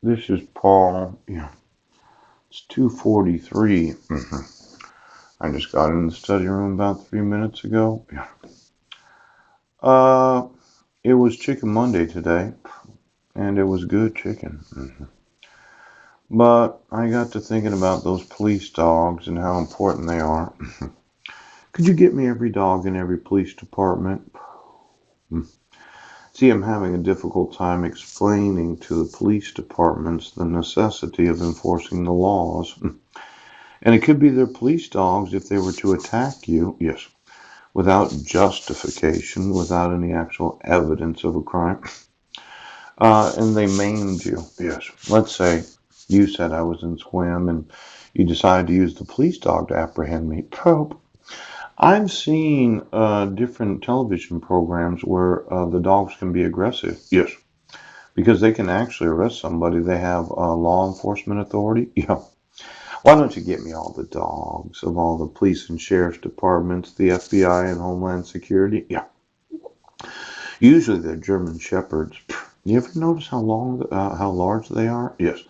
This is Paul. Yeah, it's 2:43. I just got in the study room about 3 minutes ago. Yeah. Uh, it was Chicken Monday today, and it was good chicken. But I got to thinking about those police dogs and how important they are. Could you get me every dog in every police department? See, I'm having a difficult time explaining to the police departments the necessity of enforcing the laws. And it could be their police dogs if they were to attack you, yes, without justification, without any actual evidence of a crime. And they maimed you, yes. Let's say you said I was in swim and you decided to use the police dog to apprehend me. Pope. I've seen different television programs where the dogs can be aggressive, yes, because they can actually arrest somebody. They have law enforcement authority. Yeah. Why don't you get me all the dogs of all the police and sheriff's departments, the FBI and Homeland Security? Yeah. Usually they're German shepherds. You ever notice how large they are? Yes.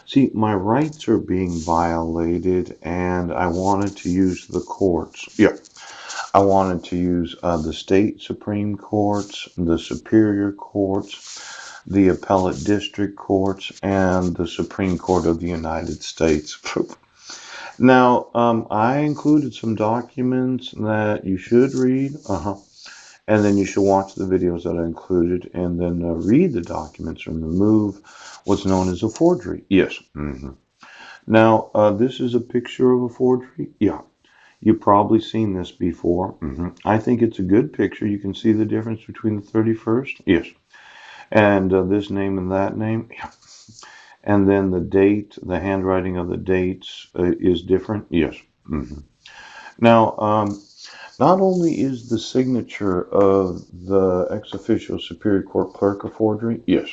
See, my rights are being violated, and I wanted to use the courts. Yeah. I wanted to use the state Supreme Courts, the Superior Courts, the Appellate District Courts, and the Supreme Court of the United States. Now, I included some documents that you should read, and then you should watch the videos that I included, and then read the documents and remove what's known as a forgery. Yes. Now, this is a picture of a forgery. Yeah. You've probably seen this before. I think it's a good picture. You can see the difference between the 31st. Yes. And this name and that name. Yeah. And then the date, the handwriting of the dates is different. Yes. Now, not only is the signature of the ex officio Superior Court clerk a forgery, yes,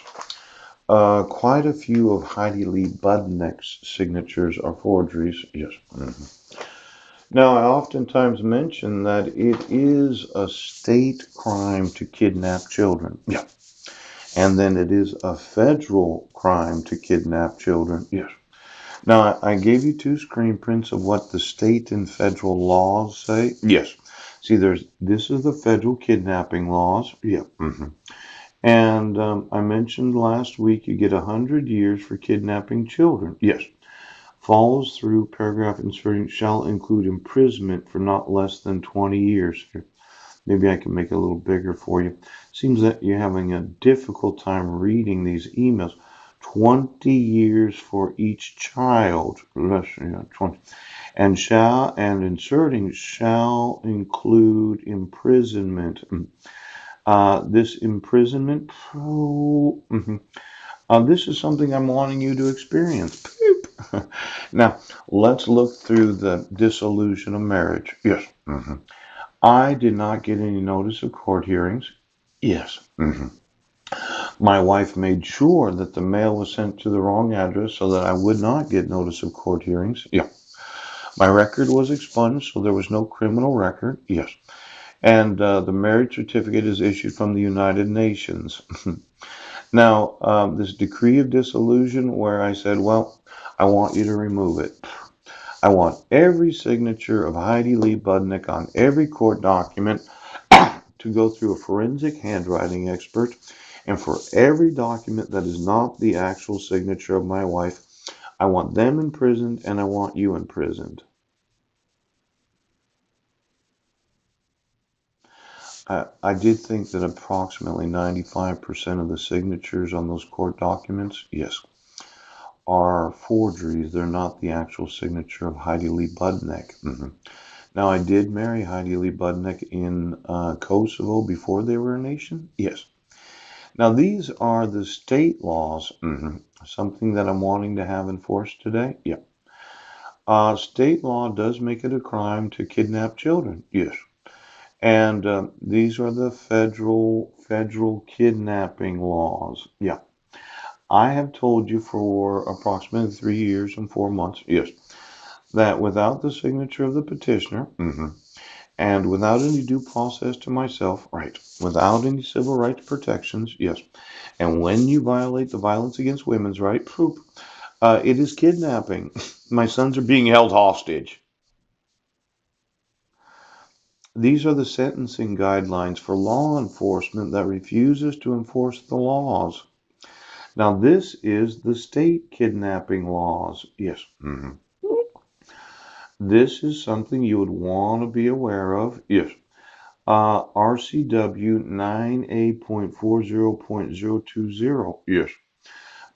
quite a few of Heidi Lee Budnick's signatures are forgeries, yes. Now, I oftentimes mention that it is a state crime to kidnap children. Yeah. And then it is a federal crime to kidnap children. Yes. Now, I gave you two screen prints of what the state and federal laws say. Yes. See, this is the federal kidnapping laws. Yeah. And I mentioned last week you get 100 years for kidnapping children. Yes. Follows through paragraph inserting shall include imprisonment for not less than 20 years. Maybe I can make it a little bigger for you. Seems that you're having a difficult time reading these emails. 20 years for each child. 20. And inserting shall include imprisonment. This imprisonment, this is something I'm wanting you to experience. Now, let's look through the dissolution of marriage. Yes. I did not get any notice of court hearings. Yes. My wife made sure that the mail was sent to the wrong address so that I would not get notice of court hearings. Yeah. My record was expunged, so there was no criminal record. Yes. And the marriage certificate is issued from the United Nations. Now, this decree of dissolution where I said, well, I want you to remove it. I want every signature of Heidi Lee Budnick on every court document to go through a forensic handwriting expert, and for every document that is not the actual signature of my wife, I want them imprisoned and I want you imprisoned. I did think that approximately 95% of the signatures on those court documents, yes, are forgeries. They're not the actual signature of Heidi Lee Budnick. Now, I did marry Heidi Lee Budnick in Kosovo before they were a nation. Yes. Now, these are the state laws. Something that I'm wanting to have enforced today. Yeah. State law does make it a crime to kidnap children. Yes. And these are the federal kidnapping laws. Yeah. I have told you for approximately 3 years and 4 months, yes, that without the signature of the petitioner, and without any due process to myself, right, without any civil rights protections, yes, and when you violate the Violence Against Women's Right, it is kidnapping. My sons are being held hostage. These are the sentencing guidelines for law enforcement that refuses to enforce the laws. Now, this is the state kidnapping laws. Yes. This is something you would want to be aware of. Yes. RCW 9A.40.020. Yes.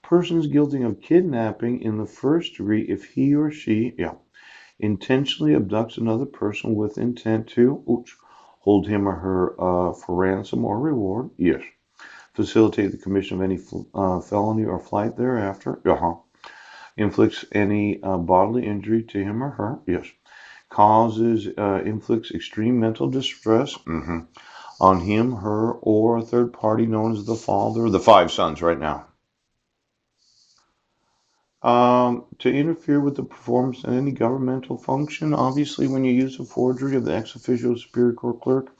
Persons guilty of kidnapping in the first degree if he or she, intentionally abducts another person with intent to hold him or her for ransom or reward. Yes. Facilitate the commission of any felony or flight thereafter. Inflicts any bodily injury to him or her. Yes. Inflicts extreme mental distress on him, her, or a third party known as the father of the five sons right now. To interfere with the performance of any governmental function. Obviously, when you use a forgery of the ex officio superior court clerk,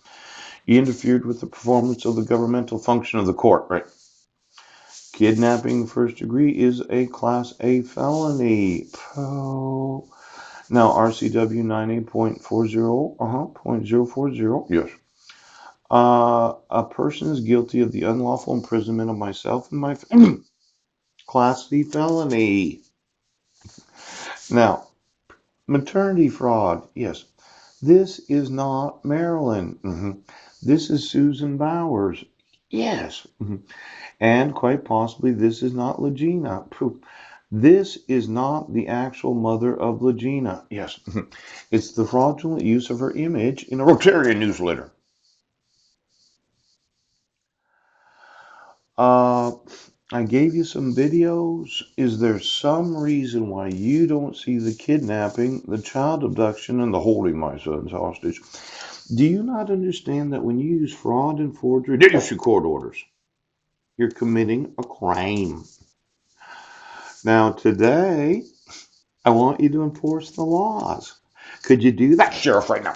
you interfered with the performance of the governmental function of the court, right? Kidnapping first degree is a Class A felony. Now, RCW 98.40, yes. A person is guilty of the unlawful imprisonment of myself and my Class C felony. Now, maternity fraud, yes. This is not Marilyn. This is Susan Bowers. Yes. And quite possibly this is not Legina. This is not the actual mother of Legina. Yes. It's the fraudulent use of her image in a Rotarian newsletter. I gave you some videos. Is there some reason why you don't see the kidnapping, the child abduction, and the holding my sons hostage? Do you not understand that when you use fraud and forgery to issue court orders, you're committing a crime? Now, today, I want you to enforce the laws. Could you do that, Sheriff, right now?